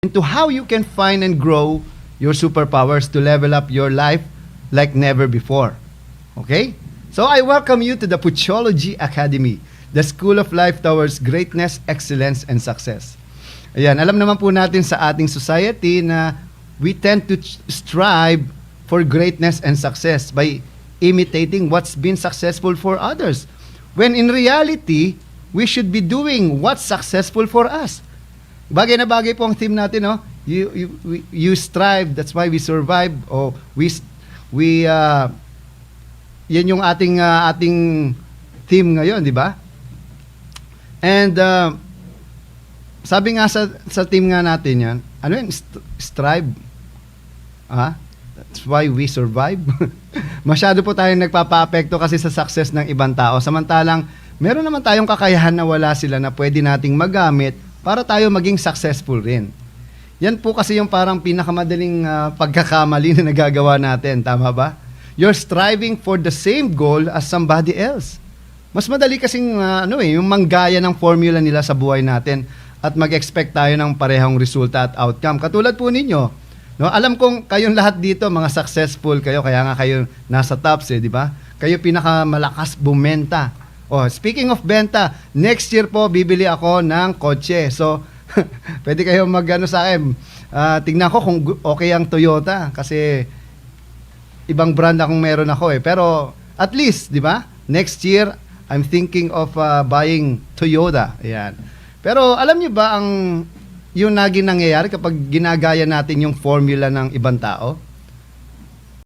into how you can find and grow your superpowers to level up your life like never before. Okay? So I welcome you to the Puchology Academy, the school of life towards greatness, excellence, and success. Ayan, alam naman po natin sa ating society na we tend to strive for greatness and success by imitating what's been successful for others. When in reality, we should be doing what's successful for us. Bagay na bagay po ang theme natin, no? You strive, that's why we survive. O yan yung ating theme ngayon, di ba? And sabi nga sa theme nga natin yan, ano yan? Strive. That's why we survive. Masyado po tayong nagpapa-apekto kasi sa success ng ibang tao. Samantalang, meron naman tayong kakayahan na wala sila na pwede nating magamit para tayo maging successful rin. Yan po kasi yung parang pinakamadaling pagkakamali na nagagawa natin. Tama ba? You're striving for the same goal as somebody else. Mas madali kasing yung manggaya ng formula nila sa buhay natin at mag-expect tayo ng parehong resulta at outcome. Katulad po ninyo, no? Alam kong kayong lahat dito, mga successful kayo, kaya nga kayo nasa tops, di ba? Kayo pinakamalakas bumenta. Oh, speaking of benta, next year po bibili ako ng kotse. So, pwede kayo mag-ano sa akin. Tingnan ko kung okay ang Toyota kasi ibang brand akong meron ako eh. Pero at least, di ba? Next year, I'm thinking of buying Toyota. Ayan. Pero alam niyo ba yung naging nangyayari kapag ginagaya natin yung formula ng ibang tao?